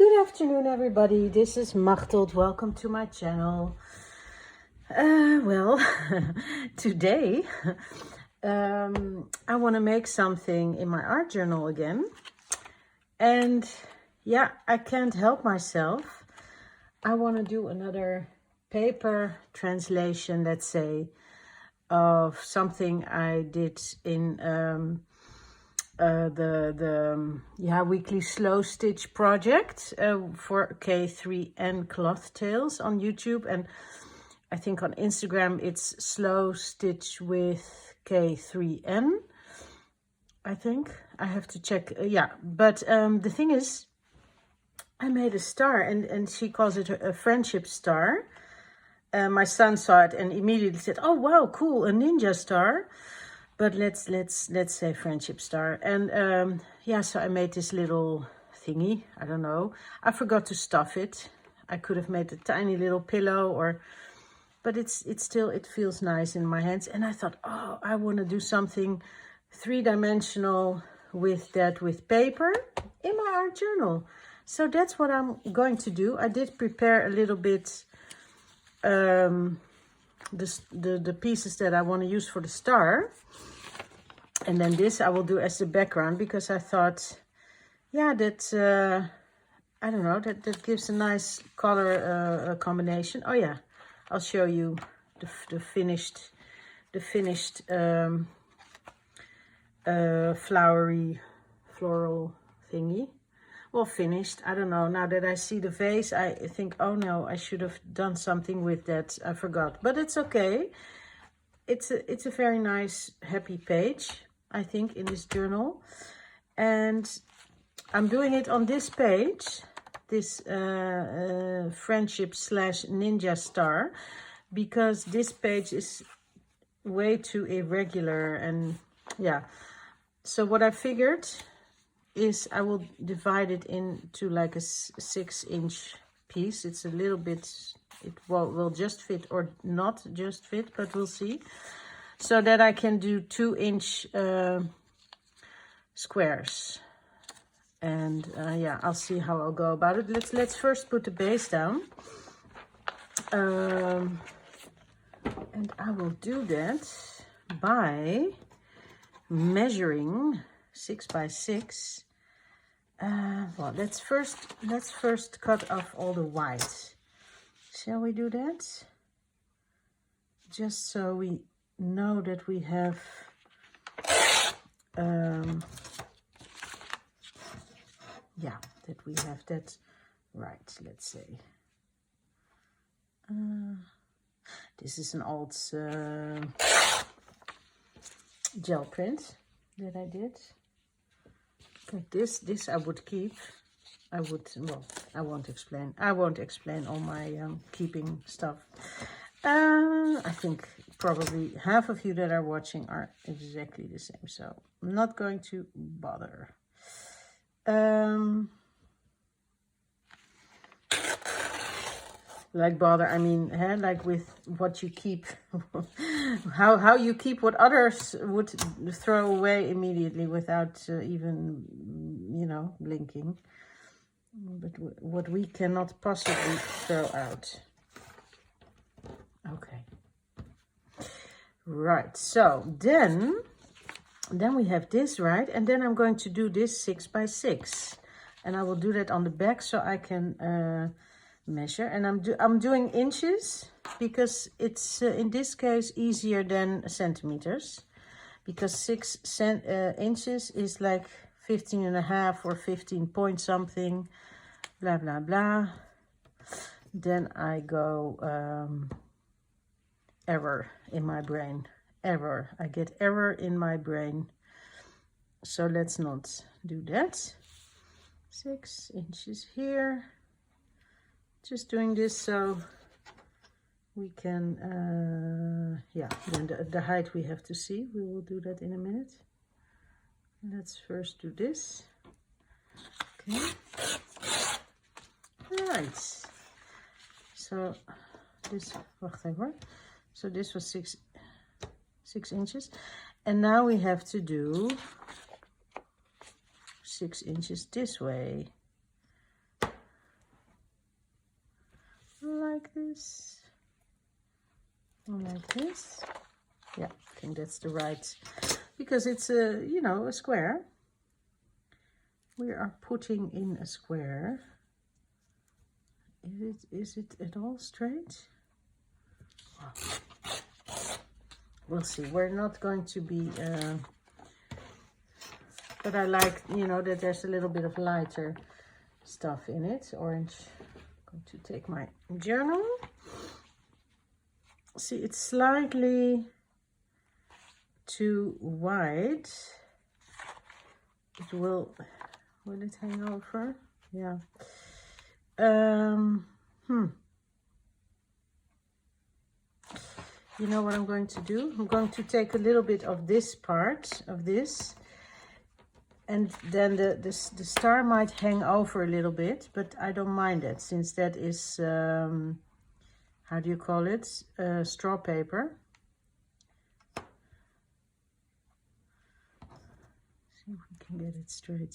Good afternoon, everybody. This is Machteld. Welcome to my channel. Today I want to make something in my art journal again. And yeah, I can't help myself. I want to do another paper translation, let's say, of something I did in the weekly slow stitch project for K3N cloth tails on YouTube, and I think on Instagram it's slow stitch with K3N. I think I have to check. But the thing is, I made a star, and she calls it a friendship star. My son saw it and immediately said, "Oh wow, cool, a ninja star." But let's say friendship star. And so I made this little thingy. I don't know. I forgot to stuff it. I could have made a tiny little pillow, but it feels nice in my hands. And I thought, oh, I want to do something three-dimensional with paper in my art journal. So that's what I'm going to do. I did prepare a little bit the pieces that I want to use for the star. And then this I will do as the background, because I thought, yeah, that, I don't know, that gives a nice color combination. Oh yeah, I'll show you the finished floral thingy. Well, finished, I don't know. Now that I see the vase, I think, oh no, I should have done something with that. I forgot, but it's okay. It's a very nice, happy page, I think, in this journal. And I'm doing it on this page, this friendship / ninja star, because this page is way too irregular. And yeah, so what I figured is I will divide it into like a 6-inch piece. It's a little bit, it will just fit or not just fit, but we'll see. So that I can do 2-inch squares. And yeah, I'll see how I'll go about it. Let's first put the base down. And I will do that by measuring 6 by 6. Well, let's first cut off all the white. Shall we do that? Just so we know that we have that right. Let's say this is an old gel print that I did. Like this I would keep. I won't explain all my keeping stuff. I think probably half of you that are watching are exactly the same, so I'm not going to bother. Like bother, I mean, like with what you keep, how you keep what others would throw away immediately without even, blinking. But what we cannot possibly throw out. Okay. Right, so then we have this, right? And then I'm going to do this 6 by 6. And I will do that on the back so I can measure. And I'm doing inches because it's in this case easier than centimeters, because 6 inches is like 15.5 or 15 point something, blah blah blah. Then I go error in my brain. I get error in my brain, so let's not do that. 6 inches here. Just doing this so we can then the height we have to see. We will do that in a minute. Let's first do this. Okay, right. So this, so this was 6 inches, and now we have to do 6 inches this way. like this? Or like this? Yeah, I think that's the right, because it's a, you know, a square. We are putting in a square. Is it at all straight? We'll see. We're not going to be, but I like, you know, that there's a little bit of lighter stuff in it. Orange. I'm going to take my journal. See, it's slightly too wide. It will it hang over? Yeah. You know what I'm going to do? I'm going to take a little bit of this part of this, and then the star might hang over a little bit, but I don't mind it, since that is how do you call it? Straw paper. See if we can get it straight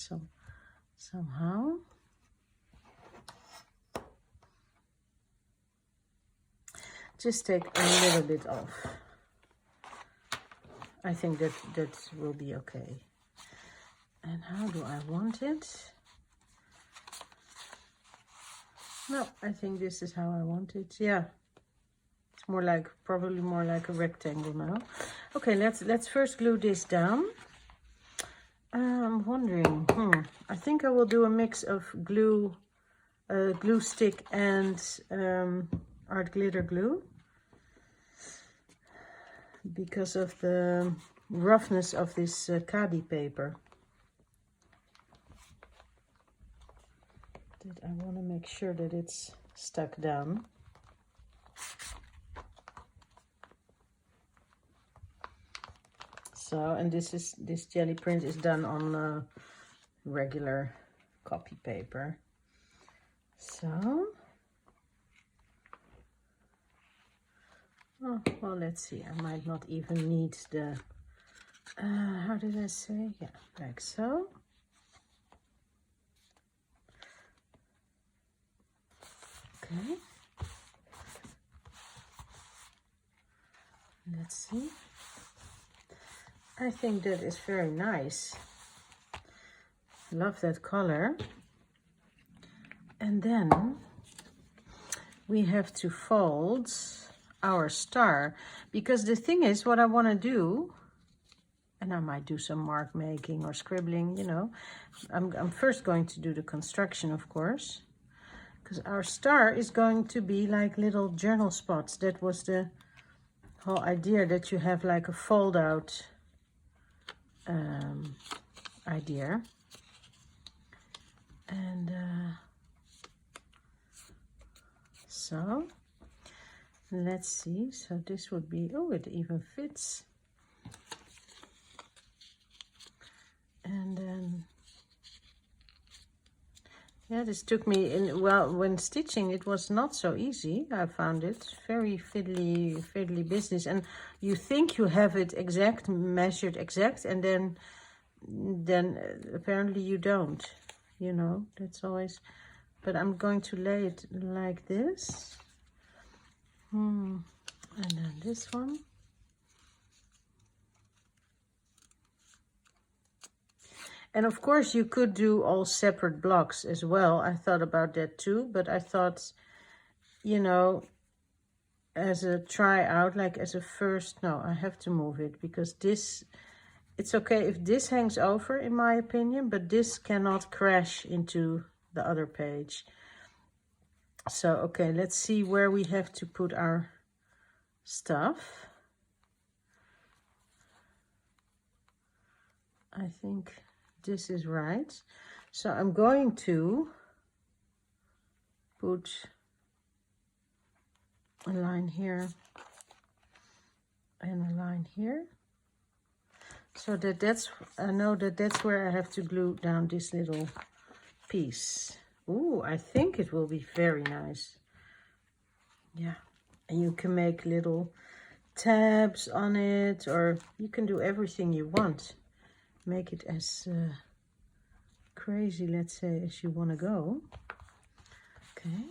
somehow. Just take a little bit off. I think that will be okay. And how do I want it? No, I think this is how I want it. Yeah, it's more like, probably more like a rectangle now. Okay, let's first glue this down. I'm wondering. I think I will do a mix of glue stick and art glitter glue, because of the roughness of this khadi paper. I want to make sure that it's stuck down. So, and this jelly print is done on regular copy paper. So, oh, well, let's see. I might not even need the, how did I say? Yeah, like so. Okay. Let's see. I think that is very nice. Love that color. And then we have to fold our star, because the thing is, what I want to do, and I might do some mark making or scribbling, you know. I'm first going to do the construction, of course, because our star is going to be like little journal spots. That was the whole idea, that you have like a fold out idea. And so let's see. So this would be, oh, it even fits. And then, yeah, this took me in, well, when stitching it was not so easy. I found it very fiddly business, and you think you have it exact, measured exact, and then apparently you don't, you know. That's always, but I'm going to lay it like this. And then this one. And of course you could do all separate blocks as well. I thought about that too, but I thought, you know, as a try out, like as a first, no, I have to move it, because this, it's okay if this hangs over, in my opinion, but this cannot crash into the other page. So, okay, let's see where we have to put our stuff. I think this is right. So I'm going to put a line here and a line here, so that that's, I know that that's where I have to glue down this little piece. Ooh, I think it will be very nice. Yeah, and you can make little tabs on it, or you can do everything you want. Make it as crazy, let's say, as you want to go. Okay.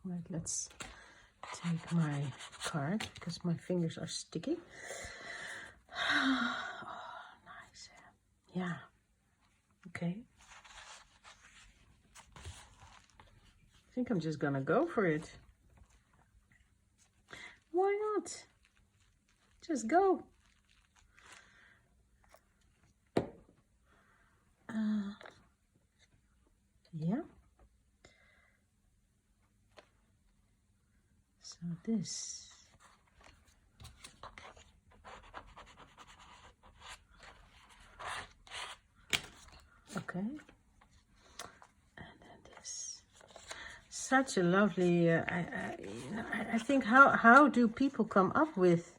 Right, let's take my card because my fingers are sticky. Oh, nice. Yeah. Okay. I think I'm just gonna go for it. Why not? Just go. Yeah. So this. Okay. And then this. Such a lovely, I think how do people come up with,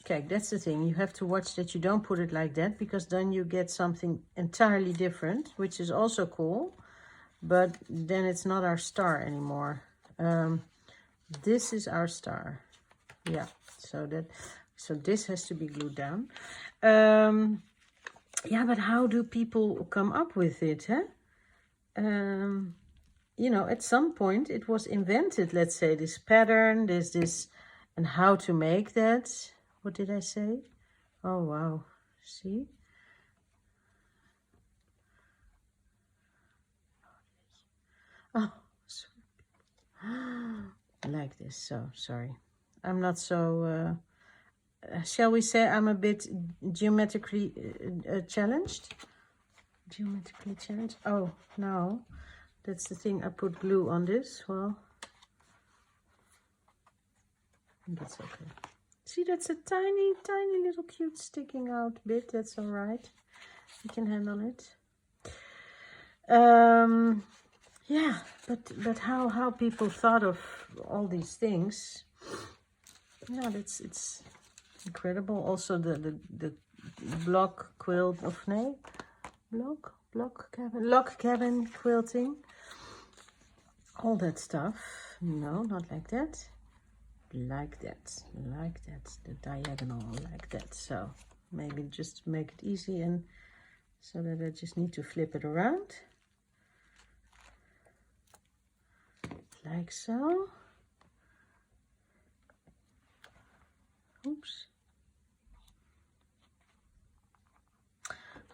okay, that's the thing. You have to watch that you don't put it like that, because then you get something entirely different, which is also cool, but then it's not our star anymore. This is our star. Yeah, so this has to be glued down. Yeah, but how do people come up with it, huh? You know, at some point it was invented, let's say, this pattern, this, and how to make that. What did I say? Oh, wow. See? Oh, sorry. Like this. So, sorry. I'm not so, shall we say I'm a bit geometrically challenged? Geometrically challenged? Oh, no. That's the thing. I put glue on this. Well, that's okay. See, that's a tiny, tiny little cute sticking out bit. That's all right. You can handle it. Yeah, but how people thought of all these things? Yeah, it's incredible. Also the block quilt of log cabin quilting. All that stuff. No, not like that. Like that, the diagonal, like that. So maybe just make it easy, and so that I just need to flip it around like so. Oops.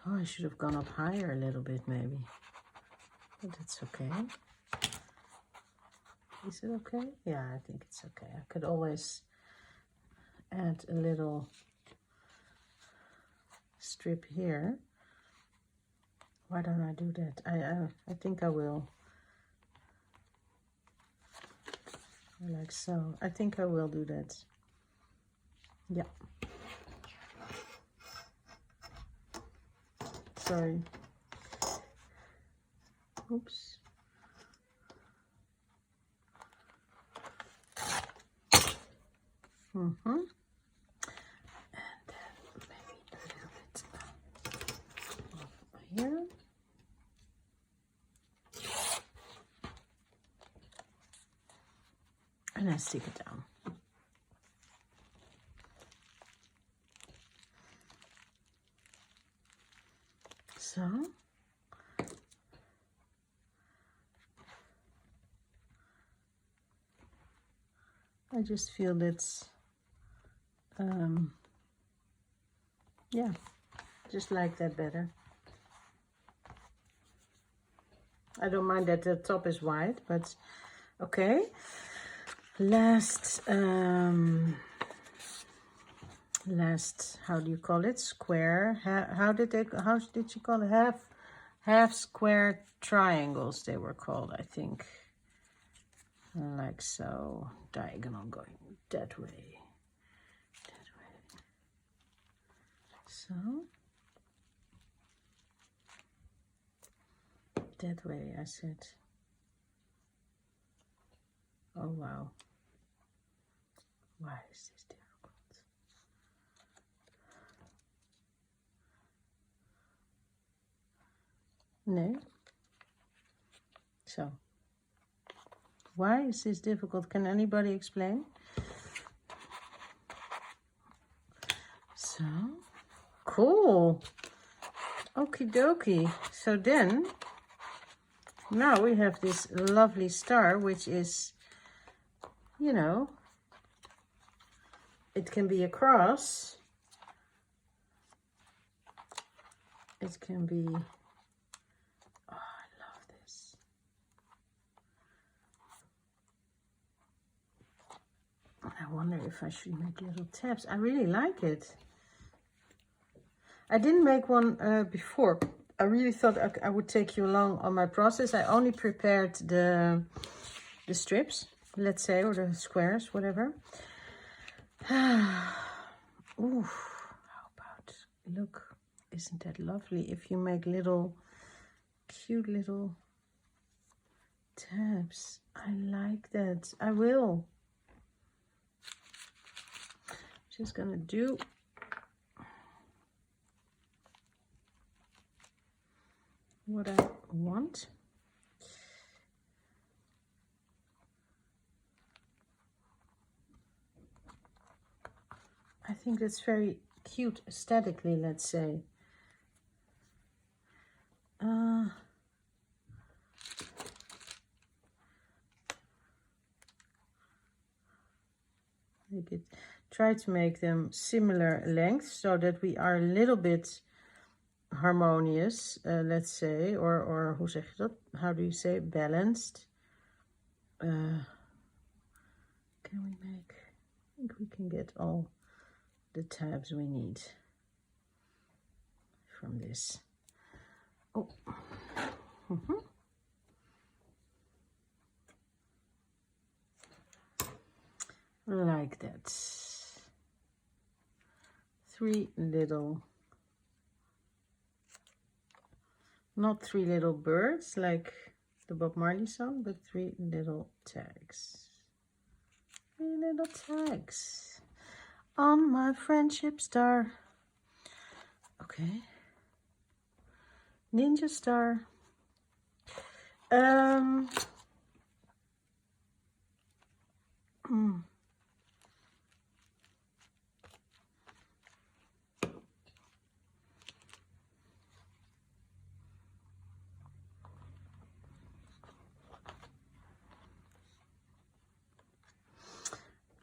Oh, I should have gone up higher a little bit maybe, but that's okay. Is it okay? Yeah, I think it's okay. I could always add a little strip here. Why don't I do that? I think I will. Like so. I think I will do that. Yeah. Sorry. Oops. And then maybe a little bit over here. And I stick it down. So. I just feel that's, yeah, just like that better. I don't mind that the top is white, but okay. Last, how do you call it? Square. How did you call it? Half square triangles they were called, I think. Like so, diagonal going that way. So, that way I said. Oh wow. Why is this difficult? No. So. Why is this difficult? Can anybody explain? So, cool. Okie dokie. So then, now we have this lovely star, which is you know, it can be a cross. It can be, oh, I love this. I wonder if I should make little tabs. I really like it. I didn't make one before. I really thought I would take you along on my process. I only prepared the strips, let's say, or the squares, whatever. Ooh, how about, look, isn't that lovely if you make little, cute little tabs. I like that. I will. Just gonna do what I want. I think that's very cute aesthetically, let's say. Try to make them similar length so that we are a little bit harmonious, let's say, or hoe zeg je dat? How do you say balanced? Can we make? I think we can get all the tabs we need from this. Oh. Like that. 3 little, not 3 little birds like the Bob Marley song, but 3 little tags. 3 little tags on my friendship star. Okay. Ninja star.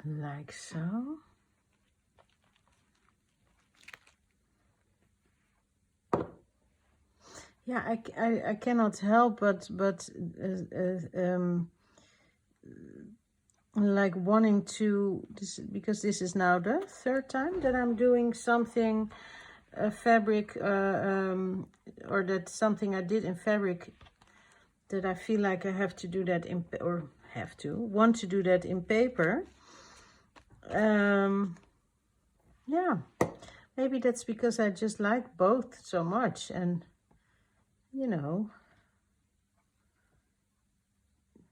Like so. Yeah, I cannot help but like wanting to, because this is now the 3rd time that I'm doing something fabric, or that something I did in fabric, that I feel like I have to do that in, or want to do that in paper. Yeah, maybe that's because I just like both so much, and you know,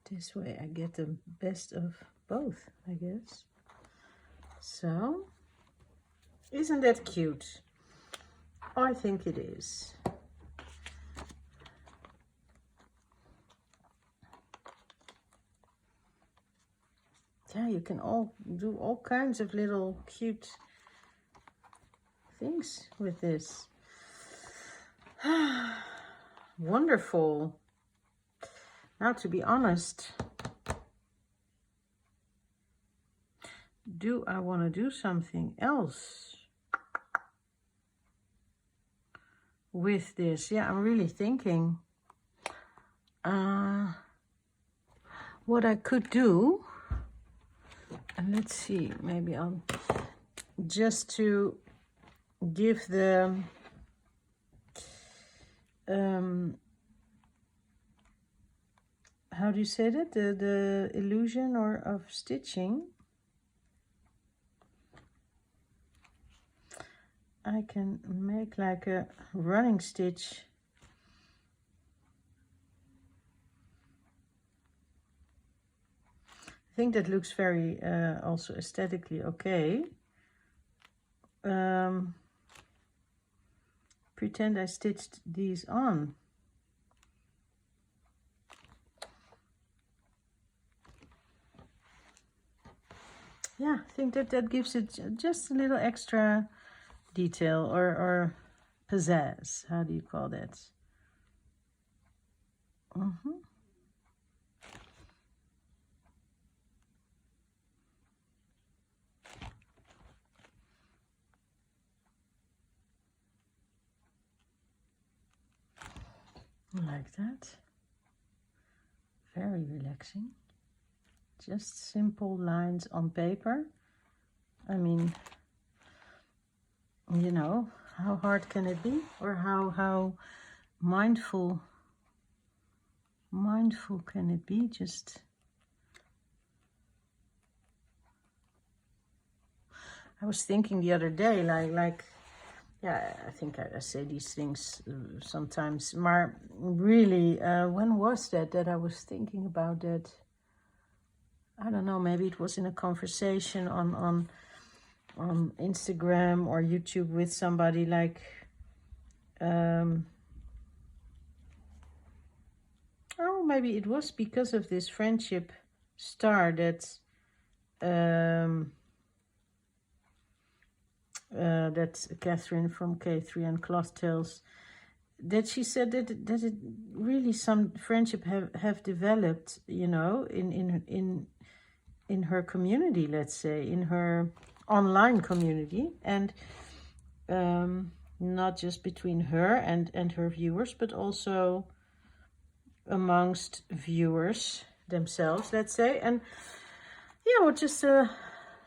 this way I get the best of both, I guess. So, isn't that cute? I think it is. Yeah, you can all do all kinds of little cute things with this. Wonderful. Now, to be honest, do I want to do something else with this? Yeah, I'm really thinking what I could do. And let's see, maybe I'll just to give the how do you say that? The illusion or of stitching. I can make like a running stitch. I think that looks very also aesthetically okay. Pretend I stitched these on. Yeah, I think that gives it just a little extra detail or pizzazz. How do you call that? like that. Very relaxing. Just simple lines on paper. I mean, you know, how hard can it be? Or how mindful can it be? Just, I was thinking the other day, like yeah, I think I say these things sometimes, maar really, when was that I was thinking about that? I don't know, maybe it was in a conversation on Instagram or YouTube with somebody, like, oh, maybe it was because of this friendship star that, that Catherine from K3 and Cloth Tales, that she said that it really, some friendship have developed, you know, in her community, let's say, in her online community, and not just between her and her viewers, but also amongst viewers themselves, let's say. And yeah, well, just a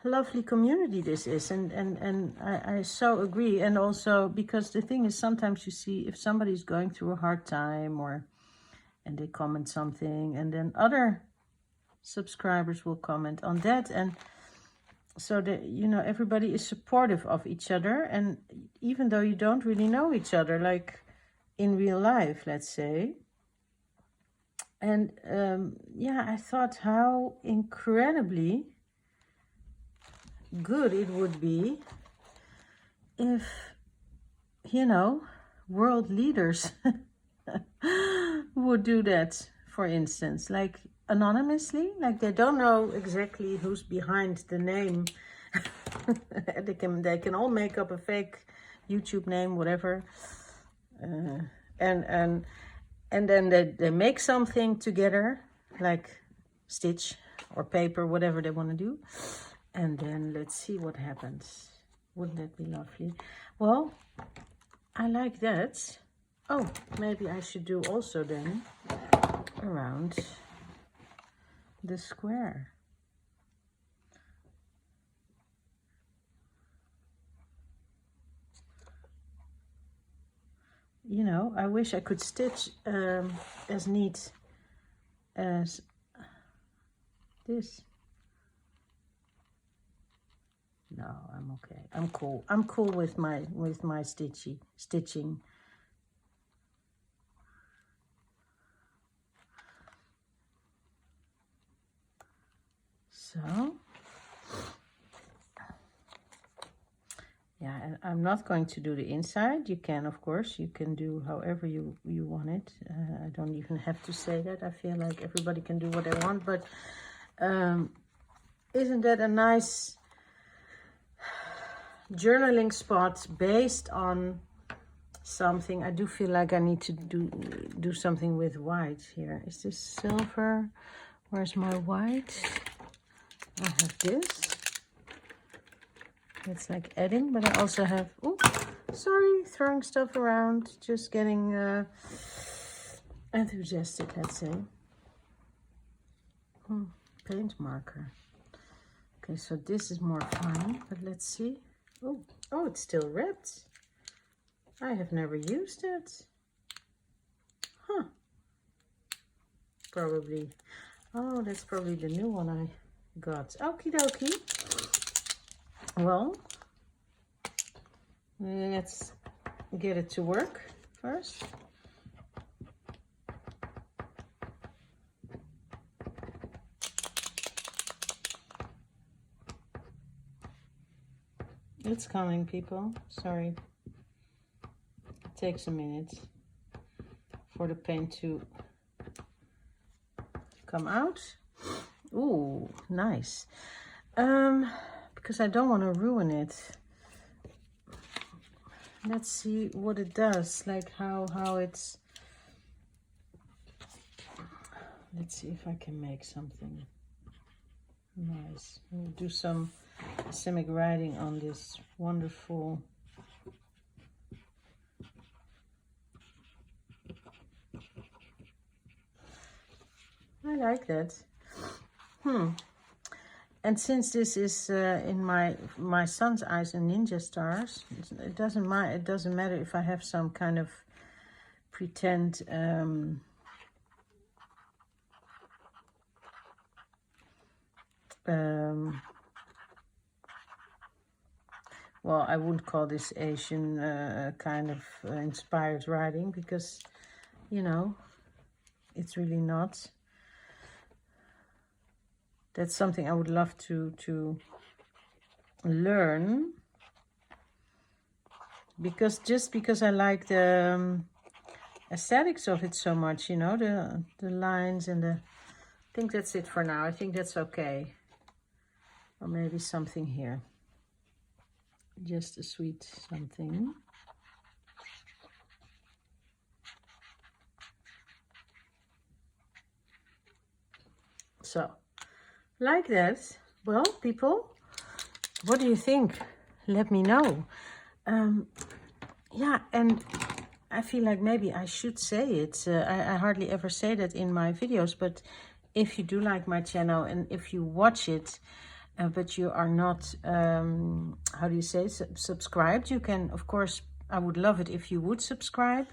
lovely community this is, and I so agree. And also because the thing is, sometimes you see if somebody's going through a hard time, and they comment something, and then other subscribers will comment on that, and so that, you know, everybody is supportive of each other, and even though you don't really know each other, like in real life, let's say. And yeah, I thought how incredibly good it would be if, you know, world leaders would do that, for instance, like anonymously, like they don't know exactly who's behind the name. they can all make up a fake YouTube name, whatever, and then they make something together, like stitch or paper, whatever they want to do, and then let's see what happens. Wouldn't that be lovely? Well, I like that. Oh, maybe I should do also then around the square. You know, I wish I could stitch as neat as this. No, I'm okay. I'm cool. I'm cool with my stitching. So, yeah, and I'm not going to do the inside. You can, of course, you can do however you want it. I don't even have to say that. I feel like everybody can do what they want, but isn't that a nice journaling spot based on something? I do feel like I need to do something with white here. Is this silver? Where's my white? I have this. It's like adding, but I also have, oh, sorry, throwing stuff around, just getting enthusiastic, let's say. Paint marker. Okay, so this is more fun, but let's see. Oh, it's still wrapped. I have never used it. Huh. Probably. Oh, that's probably the new one I got. Okie dokie. Well, let's get it to work first. It's coming, people. Sorry. It takes a minute for the paint to come out. Ooh, nice. Because I don't want to ruin it. Let's see what it does, like how it's. Let's see if I can make something nice. We'll do some Simic writing on this wonderful I like that. And since this is in my son's eyes and ninja stars, it doesn't matter if I have some kind of pretend well, I wouldn't call this Asian kind of inspired writing, because, you know, it's really not. That's something I would love to learn, because I like the aesthetics of it so much, you know, the lines and I think that's it for now. I think that's okay. Or maybe something here. Just a sweet something. So, like that. Well, people, what do you think? Let me know. Yeah, and I feel like maybe I should say it. I hardly ever say that in my videos, but if you do like my channel and if you watch it, but you are not, how do you say, subscribed, you can, of course, I would love it if you would subscribe.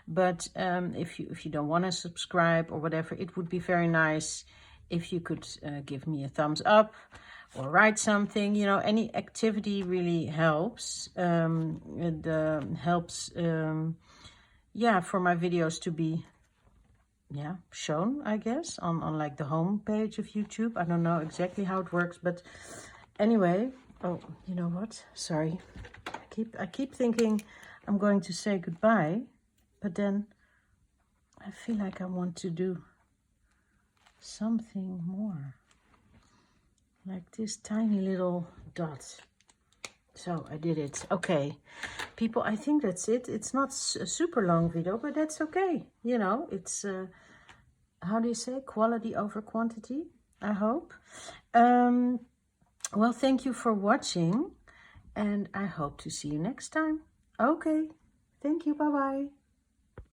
But if you don't want to subscribe or whatever, it would be very nice if you could give me a thumbs up or write something. You know, any activity really helps. It helps, yeah, for my videos to be, yeah, shown, I guess, on like the home page of YouTube. I don't know exactly how it works, but anyway. Oh, you know what? Sorry. I keep thinking I'm going to say goodbye, but then I feel like I want to do something more. Like this tiny little dot. So I did it. Okay, people, I think that's it. It's not a super long video, but that's okay. You know, it's, how do you say, quality over quantity, I hope. Well, thank you for watching, and I hope to see you next time. Okay, thank you. Bye-bye.